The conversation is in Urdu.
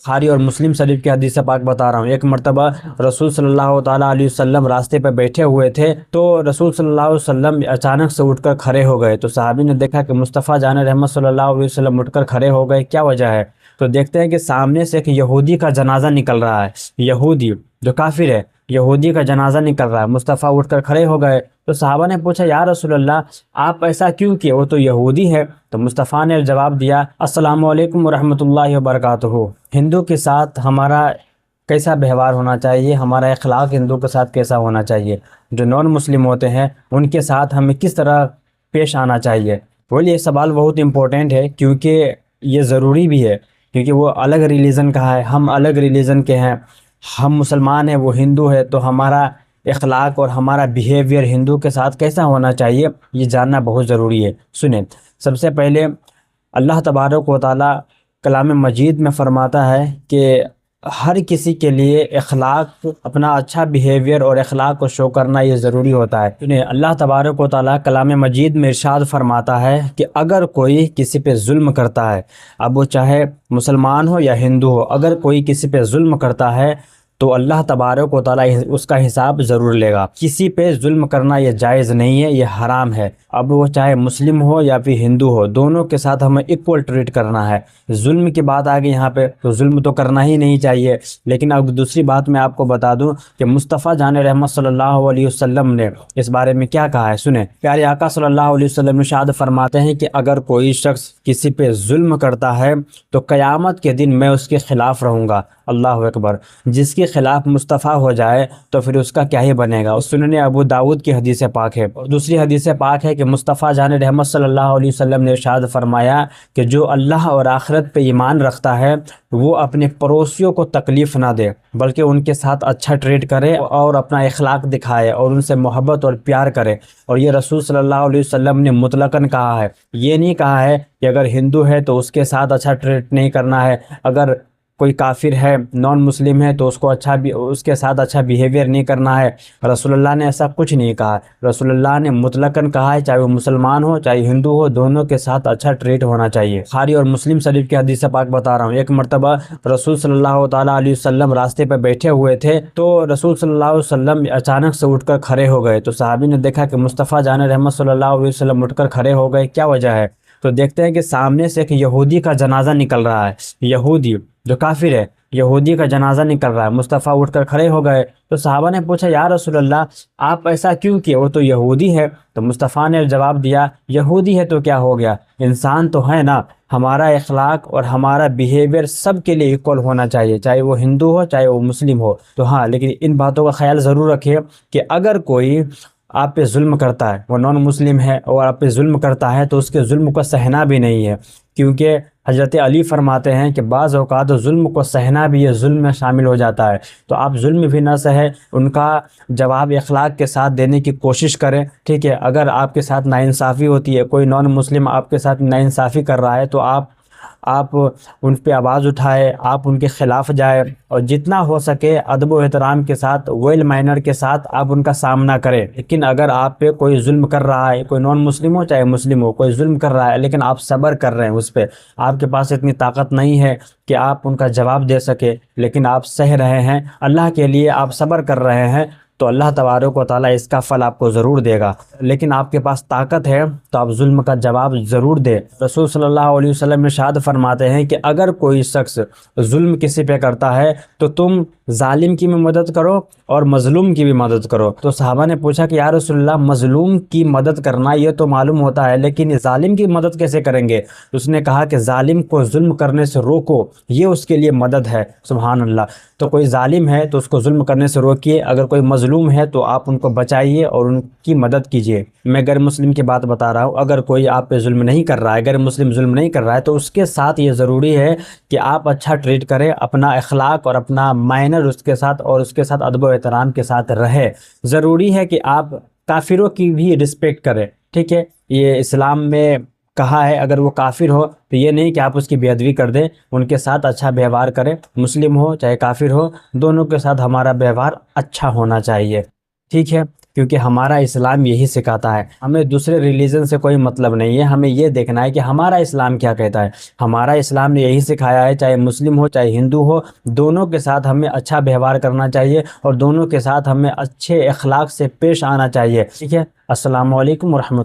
بخاری اور مسلم شریف کی حدیث پاک بتا رہا ہوں۔ ایک مرتبہ رسول صلی اللہ تعالیٰ علیہ وسلم راستے پہ بیٹھے ہوئے تھے تو رسول صلی اللہ علیہ وسلم اچانک سے اٹھ کر کھڑے ہو گئے، تو صحابی نے دیکھا کہ مصطفیٰ جان رحمت صلی اللہ علیہ وسلم اٹھ کر کھڑے ہو گئے، کیا وجہ ہے؟ تو دیکھتے ہیں کہ سامنے سے ایک یہودی کا جنازہ نکل رہا ہے، یہودی جو کافر ہے، یہودی کا جنازہ نکل رہا ہے، مصطفیٰ اٹھ کر کھڑے ہو گئے۔ تو صحابہ نے پوچھا یا رسول اللہ آپ ایسا کیوں کیے، وہ تو یہودی ہے؟ تو مصطفیٰ نے جواب دیا السلام علیکم ورحمۃ اللہ وبرکاتہ۔ ہندو کے ساتھ ہمارا کیسا بہیوار ہونا چاہیے، ہمارا اخلاق ہندو کے ساتھ کیسا ہونا چاہیے، جو نان مسلم ہوتے ہیں ان کے ساتھ ہمیں کس طرح پیش آنا چاہیے۔ بولیے یہ سوال بہت امپورٹنٹ ہے کیونکہ یہ ضروری بھی ہے، کیونکہ وہ الگ ریلیجن کا ہے، ہم الگ ریلیجن کے ہیں، ہم مسلمان ہیں وہ ہندو ہے، تو ہمارا اخلاق اور ہمارا بیہیویئر ہندو کے ساتھ کیسا ہونا چاہیے یہ جاننا بہت ضروری ہے۔ سنیں، سب سے پہلے اللہ تبارک و تعالیٰ کلام مجید میں فرماتا ہے کہ ہر کسی کے لیے اخلاق، اپنا اچھا بیہیویئر اور اخلاق کو شو کرنا یہ ضروری ہوتا ہے۔ سنیں، اللہ تبارک و تعالیٰ کلام مجید میں ارشاد فرماتا ہے کہ اگر کوئی کسی پہ ظلم کرتا ہے، اب وہ چاہے مسلمان ہو یا ہندو ہو، اگر کوئی کسی پہ ظلم کرتا ہے تو اللہ تبارک و تعالیٰ اس کا حساب ضرور لے گا۔ کسی پہ ظلم کرنا یہ جائز نہیں ہے، یہ حرام ہے، اب وہ چاہے مسلم ہو یا پھر ہندو ہو، دونوں کے ساتھ ہمیں ایکول ٹریٹ کرنا ہے۔ ظلم کی بات آ گئی یہاں پہ تو ظلم تو کرنا ہی نہیں چاہیے، لیکن اب دوسری بات میں آپ کو بتا دوں کہ مصطفیٰ جان رحمت صلی اللہ علیہ وسلم نے اس بارے میں کیا کہا ہے۔ سنیں، پیارے آقا صلی اللہ علیہ وسلم ارشاد فرماتے ہیں کہ اگر کوئی شخص کسی پہ ظلم کرتا ہے تو قیامت کے دن میں اس کے خلاف رہوں گا۔ اللہ اکبر، جس کے خلاف مصطفیٰ ہو جائے تو پھر اس کا کیا ہی بنے گا۔ سنن ابو داؤد کی حدیث پاک ہے۔ دوسری حدیث پاک ہے کہ مصطفیٰ جان رحمت صلی اللہ علیہ وسلم نے ارشاد فرمایا کہ جو اللہ اور آخرت پہ ایمان رکھتا ہے وہ اپنے پڑوسیوں کو تکلیف نہ دے بلکہ ان کے ساتھ اچھا ٹریٹ کرے اور اپنا اخلاق دکھائے اور ان سے محبت اور پیار کرے۔ اور یہ رسول صلی اللہ علیہ وسلم نے مطلقاً کہا ہے، یہ نہیں کہا ہے کہ اگر ہندو ہے تو اس کے ساتھ اچھا ٹریٹ نہیں کرنا ہے، اگر کوئی کافر ہے، نان مسلم ہے تو اس کے ساتھ اچھا بیہیویئر نہیں کرنا ہے۔ رسول اللہ نے ایسا کچھ نہیں کہا، رسول اللہ نے مطلقاً کہا ہے چاہے وہ مسلمان ہو چاہے ہندو ہو، دونوں کے ساتھ اچھا ٹریٹ ہونا چاہیے۔ بخاری اور مسلم شریف کی حدیث پاک بتا رہا ہوں۔ ایک مرتبہ رسول صلی اللہ تعالیٰ علیہ وسلم راستے پہ بیٹھے ہوئے تھے تو رسول صلی اللہ علیہ وسلم اچانک سے اٹھ کر کھڑے ہو گئے، تو صحابی نے دیکھا کہ مصطفیٰ جان رحمت صلی اللہ علیہ وسلم اٹھ کر کھڑے ہو گئے، کیا وجہ ہے؟ تو دیکھتے ہیں کہ سامنے سے ایک یہودی کا جنازہ نکل رہا ہے، یہودی جو کافر ہے، یہودی کا جنازہ نکل رہا ہے، مصطفیٰ اٹھ کر کھڑے ہو گئے۔ تو صحابہ نے پوچھا یا رسول اللہ آپ ایسا کیوں کیے، وہ تو یہودی ہے؟ تو مصطفیٰ نے جواب دیا یہودی ہے تو کیا ہو گیا، انسان تو ہے نا، ہمارا اخلاق اور ہمارا بیہیویئر سب کے لیے ایکول ہونا چاہیے، چاہے وہ ہندو ہو چاہے وہ مسلم ہو۔ تو ہاں، لیکن ان باتوں کا خیال ضرور رکھیے کہ اگر کوئی آپ پہ ظلم کرتا ہے، وہ نان مسلم ہے اور آپ پہ ظلم کرتا ہے تو اس کے ظلم کو سہنا بھی نہیں ہے، کیونکہ حضرت علی فرماتے ہیں کہ بعض اوقات ظلم کو سہنا بھی یہ ظلم میں شامل ہو جاتا ہے، تو آپ ظلم بھی نہ سہیں، ان کا جواب اخلاق کے ساتھ دینے کی کوشش کریں، ٹھیک ہے؟ اگر آپ کے ساتھ ناانصافی ہوتی ہے، کوئی نان مسلم آپ کے ساتھ ناانصافی کر رہا ہے تو آپ ان پہ آواز اٹھائے، آپ ان کے خلاف جائے اور جتنا ہو سکے ادب و احترام کے ساتھ، ویل مینر کے ساتھ آپ ان کا سامنا کریں۔ لیکن اگر آپ پہ کوئی ظلم کر رہا ہے، کوئی نان مسلم ہو چاہے مسلم ہو، کوئی ظلم کر رہا ہے لیکن آپ صبر کر رہے ہیں، اس پہ آپ کے پاس اتنی طاقت نہیں ہے کہ آپ ان کا جواب دے سکے، لیکن آپ سہ رہے ہیں، اللہ کے لیے آپ صبر کر رہے ہیں، تو اللہ تبارک و تعالیٰ اس کا پھل آپ کو ضرور دے گا۔ لیکن آپ کے پاس طاقت ہے تو آپ ظلم کا جواب ضرور دے۔ رسول صلی اللہ علیہ وسلم ارشاد فرماتے ہیں کہ اگر کوئی شخص ظلم کسی پہ کرتا ہے تو تم ظالم کی بھی مدد کرو اور مظلوم کی بھی مدد کرو۔ تو صحابہ نے پوچھا کہ یا رسول اللہ مظلوم کی مدد کرنا یہ تو معلوم ہوتا ہے، لیکن ظالم کی مدد کیسے کریں گے؟ اس نے کہا کہ ظالم کو ظلم کرنے سے روکو، یہ اس کے لیے مدد ہے۔ سبحان اللہ، تو کوئی ظالم ہے تو اس کو ظلم کرنے سے روکیے، اگر کوئی مظلوم ہے تو آپ ان کو بچائیے اور ان کی مدد کیجیے۔ میں غیر مسلم کی بات بتا رہا ہوں، اگر کوئی آپ پہ ظلم نہیں کر رہا ہے، غیر مسلم ظلم نہیں کر رہا ہے تو اس کے ساتھ یہ ضروری ہے کہ آپ اچھا ٹریٹ کریں، اپنا اخلاق اور اپنا مائنر اس کے ساتھ اور اس کے ساتھ ادب و احترام کے ساتھ رہے۔ ضروری ہے کہ آپ کافروں کی بھی رسپیکٹ کریں، ٹھیک ہے؟ یہ اسلام میں کہا ہے اگر وہ کافر ہو تو یہ نہیں کہ آپ اس کی بے ادبی کر دیں، ان کے ساتھ اچھا ویوہار کریں، مسلم ہو چاہے کافر ہو، دونوں کے ساتھ ہمارا ویوہار اچھا ہونا چاہیے، ٹھیک ہے؟ کیونکہ ہمارا اسلام یہی سکھاتا ہے. ہمیں دوسرے ریلیجن سے کوئی مطلب نہیں ہے، ہمیں یہ دیکھنا ہے کہ ہمارا اسلام کیا کہتا ہے. ہمارا اسلام نے یہی سکھایا ہے، چاہے مسلم ہو چاہے ہندو ہو، دونوں کے ساتھ ہمیں اچھا ویوہار کرنا چاہیے اور دونوں کے ساتھ ہمیں اچھے اخلاق سے پیش آنا چاہیے. ٹھیک ہے. السلام علیکم ورحمۃ